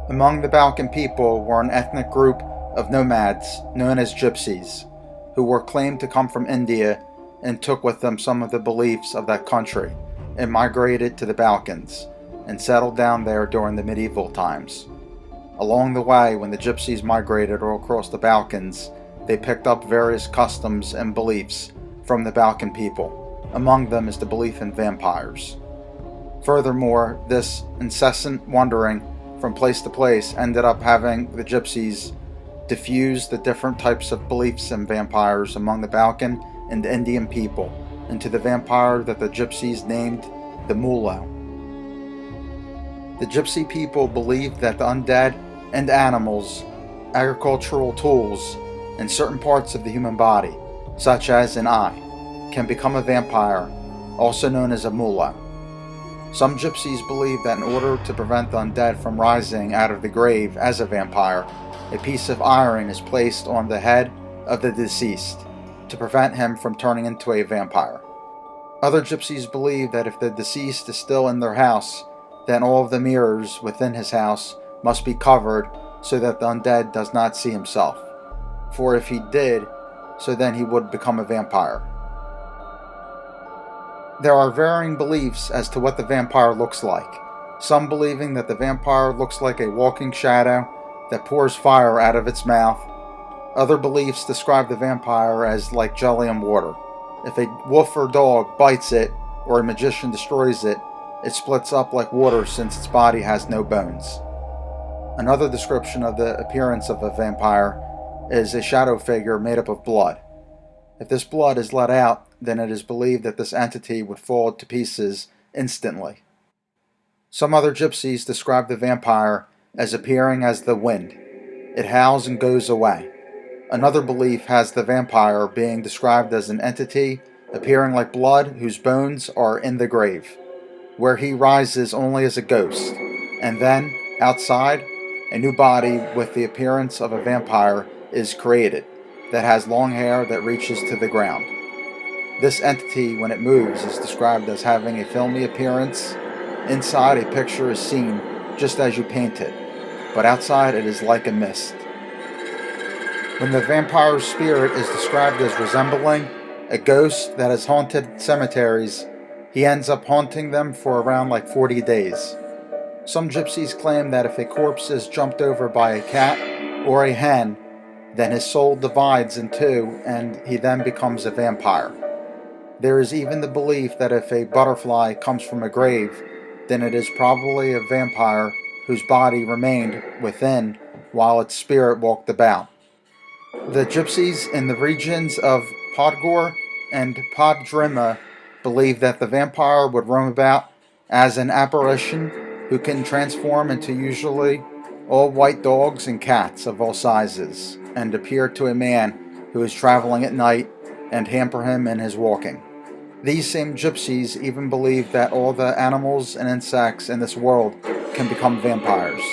Among the Balkan people were an ethnic group of nomads known as Gypsies, who were claimed to come from India and took with them some of the beliefs of that country and migrated to the Balkans and settled down there during the medieval times. Along the way, when the Gypsies migrated all across the Balkans, they picked up various customs and beliefs from the Balkan people. Among them is the belief in vampires. Furthermore, this incessant wandering from place to place ended up having the Gypsies diffuse the different types of beliefs in vampires among the Balkan and Indian people into the vampire that the Gypsies named the Mullo. The Gypsy people believed that the undead and animals, agricultural tools, and certain parts of the human body, such as an eye, can become a vampire, also known as a Mullo. Some Gypsies believe that in order to prevent the undead from rising out of the grave as a vampire, a piece of iron is placed on the head of the deceased to prevent him from turning into a vampire. Other Gypsies believe that if the deceased is still in their house, then all of the mirrors within his house must be covered so that the undead does not see himself. For if he did, so then he would become a vampire. There are varying beliefs as to what the vampire looks like, some believing that the vampire looks like a walking shadow that pours fire out of its mouth. Other beliefs describe the vampire as like jelly and water. If a wolf or dog bites it, or a magician destroys it, it splits up like water since its body has no bones. Another description of the appearance of a vampire is a shadow figure made up of blood. If this blood is let out, then it is believed that this entity would fall to pieces instantly. Some other Gypsies describe the vampire as appearing as the wind. It howls and goes away. Another belief has the vampire being described as an entity appearing like blood whose bones are in the grave, where he rises only as a ghost, and then, outside, a new body with the appearance of a vampire is created that has long hair that reaches to the ground. This entity, when it moves, is described as having a filmy appearance. Inside, a picture is seen just as you paint it, but outside it is like a mist. When the vampire's spirit is described as resembling a ghost that has haunted cemeteries, he ends up haunting them for around like 40 days. Some Gypsies claim that if a corpse is jumped over by a cat or a hen, then his soul divides in two and he then becomes a vampire. There is even the belief that if a butterfly comes from a grave, then it is probably a vampire whose body remained within while its spirit walked about. The Gypsies in the regions of Podgor and Podrima believe that the vampire would roam about as an apparition who can transform into usually all white dogs and cats of all sizes and appear to a man who is traveling at night and hamper him in his walking. These same Gypsies even believe that all the animals and insects in this world can become vampires.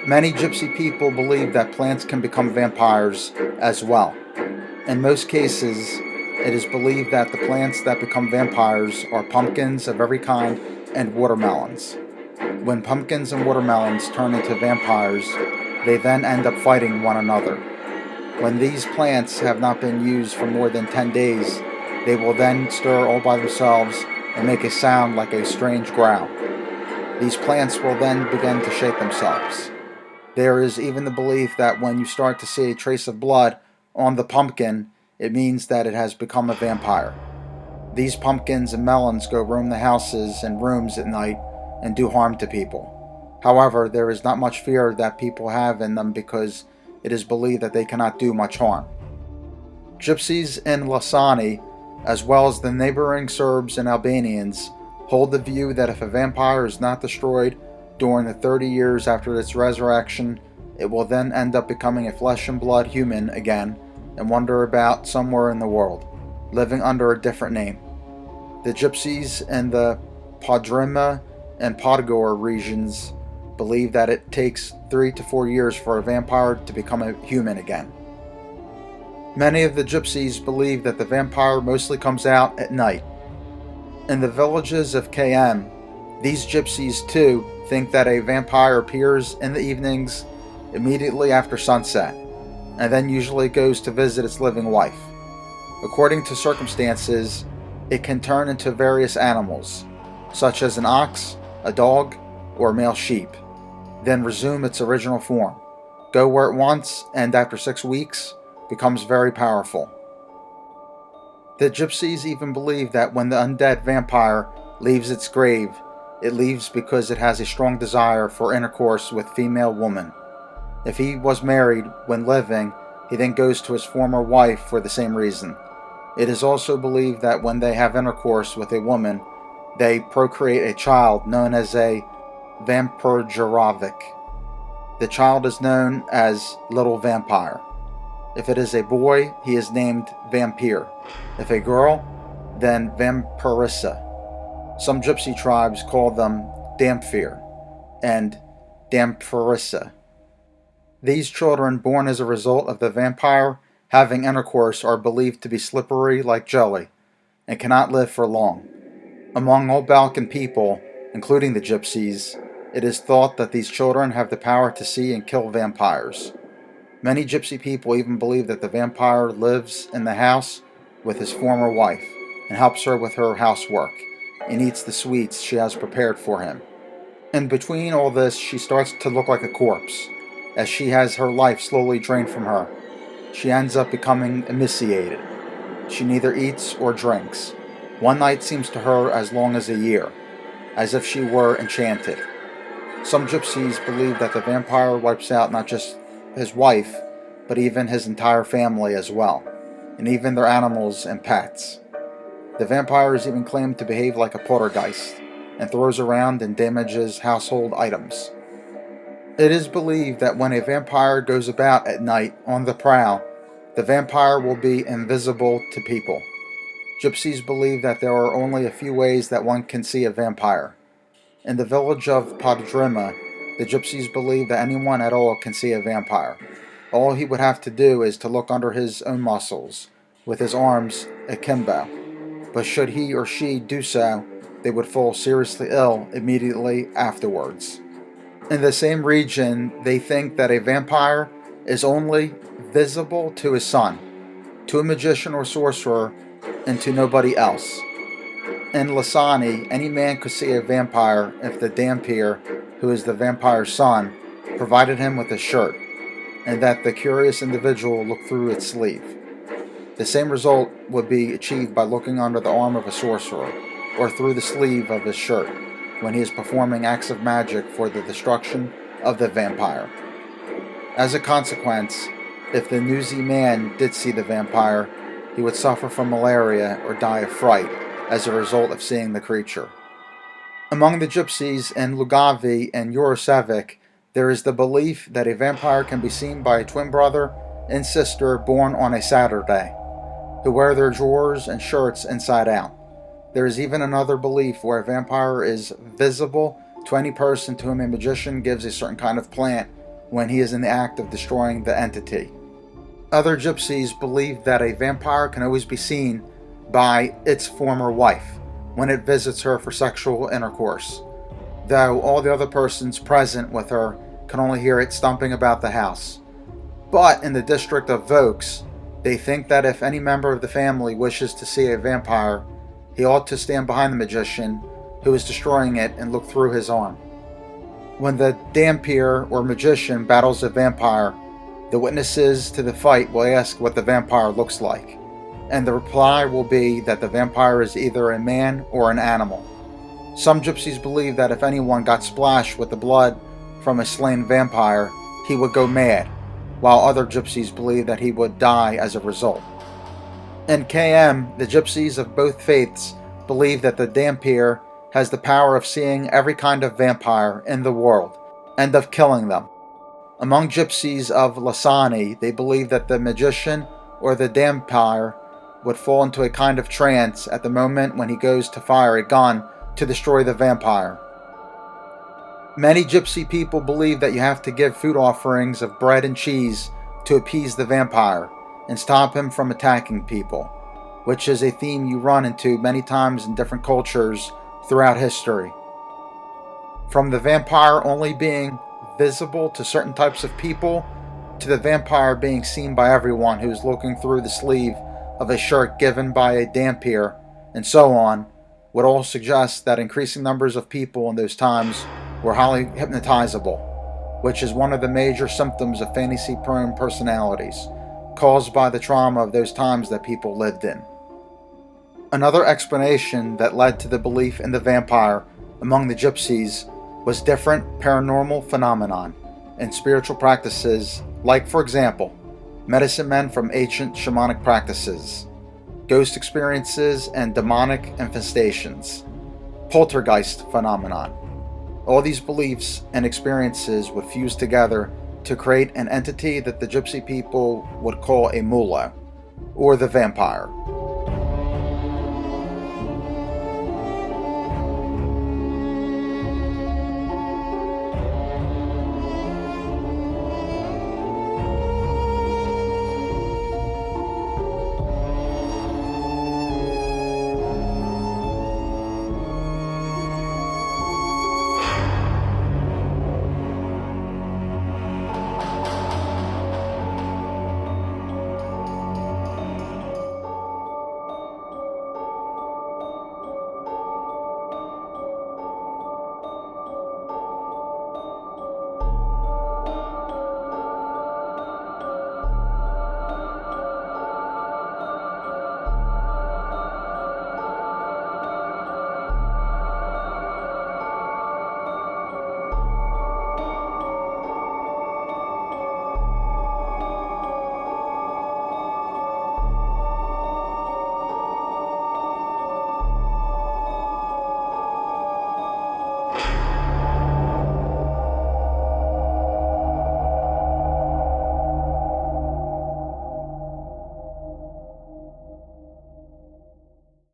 Many Gypsy people believe that plants can become vampires as well. In most cases, it is believed that the plants that become vampires are pumpkins of every kind and watermelons. When pumpkins and watermelons turn into vampires, they then end up fighting one another. When these plants have not been used for more than 10 days, they will then stir all by themselves and make a sound like a strange growl. These plants will then begin to shake themselves. There is even the belief that when you start to see a trace of blood on the pumpkin, it means that it has become a vampire. These pumpkins and melons go roam the houses and rooms at night and do harm to people. However, there is not much fear that people have in them because it is believed that they cannot do much harm. Gypsies in Lasani, as well as the neighboring Serbs and Albanians, hold the view that if a vampire is not destroyed during the 30 years after its resurrection, it will then end up becoming a flesh and blood human again and wander about somewhere in the world, living under a different name. The Gypsies in the Podrima and Podgor regions believe that it takes 3 to 4 years for a vampire to become a human again. Many of the Gypsies believe that the vampire mostly comes out at night. In the villages of KM, These gypsies, too, think that a vampire appears in the evenings immediately after sunset, and then usually goes to visit its living wife. According to circumstances, it can turn into various animals, such as an ox, a dog, or a male sheep, then resume its original form, go where it wants, and after 6 weeks, becomes very powerful. The gypsies even believe that when the undead vampire leaves its grave, it leaves because it has a strong desire for intercourse with female woman. If he was married when living, he then goes to his former wife for the same reason. It is also believed that when they have intercourse with a woman, they procreate a child known as a vampirjaravic. The child is known as Little Vampire. If it is a boy, he is named Vampire. If a girl, then Vampirissa. Some gypsy tribes call them Damphir and Dampirissa. These children born as a result of the vampire having intercourse are believed to be slippery like jelly and cannot live for long. Among all Balkan people, including the gypsies, it is thought that these children have the power to see and kill vampires. Many gypsy people even believe that the vampire lives in the house with his former wife and helps her with her housework and eats the sweets she has prepared for him. In between all this, she starts to look like a corpse, as she has her life slowly drained from her. She ends up becoming emaciated. She neither eats or drinks. One night seems to her as long as a year, as if she were enchanted. Some gypsies believe that the vampire wipes out not just his wife, but even his entire family as well, and even their animals and pets. The vampire is even claimed to behave like a poltergeist, and throws around and damages household items. It is believed that when a vampire goes about at night on the prowl, the vampire will be invisible to people. Gypsies believe that there are only a few ways that one can see a vampire. In the village of Podrima, the gypsies believe that anyone at all can see a vampire. All he would have to do is to look under his own muscles, with his arms akimbo. But should he or she do so, they would fall seriously ill immediately afterwards. In the same region, they think that a vampire is only visible to his son, to a magician or sorcerer, and to nobody else. In Lasani, any man could see a vampire if the Damphir, who is the vampire's son, provided him with a shirt, and that the curious individual looked through its sleeve. The same result would be achieved by looking under the arm of a sorcerer, or through the sleeve of his shirt, when he is performing acts of magic for the destruction of the vampire. As a consequence, if the newsy man did see the vampire, he would suffer from malaria or die of fright as a result of seeing the creature. Among the gypsies in Lugavi and Urosevic, there is the belief that a vampire can be seen by a twin brother and sister born on a Saturday, who wear their drawers and shirts inside out. There is even another belief where a vampire is visible to any person to whom a magician gives a certain kind of plant when he is in the act of destroying the entity. Other gypsies believe that a vampire can always be seen by its former wife when it visits her for sexual intercourse, though all the other persons present with her can only hear it stomping about the house. But in the district of Vaux, they think that if any member of the family wishes to see a vampire, he ought to stand behind the magician who is destroying it and look through his arm. When the Damphir or magician battles a vampire, the witnesses to the fight will ask what the vampire looks like, and the reply will be that the vampire is either a man or an animal. Some gypsies believe that if anyone got splashed with the blood from a slain vampire, he would go mad, while other gypsies believe that he would die as a result. In KM, the gypsies of both faiths believe that the Damphir has the power of seeing every kind of vampire in the world, and of killing them. Among gypsies of Lasani, they believe that the magician or the Damphir would fall into a kind of trance at the moment when he goes to fire a gun to destroy the vampire. Many gypsy people believe that you have to give food offerings of bread and cheese to appease the vampire and stop him from attacking people, which is a theme you run into many times in different cultures throughout history. From the vampire only being visible to certain types of people, to the vampire being seen by everyone who's looking through the sleeve of a shirt given by a dhampir, and so on, would all suggest that increasing numbers of people in those times were highly hypnotizable, which is one of the major symptoms of fantasy-prone personalities, caused by the trauma of those times that people lived in. Another explanation that led to the belief in the vampire among the gypsies was different paranormal phenomenon and spiritual practices, like, for example, medicine men from ancient shamanic practices, ghost experiences and demonic infestations, poltergeist phenomenon. All these beliefs and experiences would fuse together to create an entity that the gypsy people would call a mullah, or the vampire.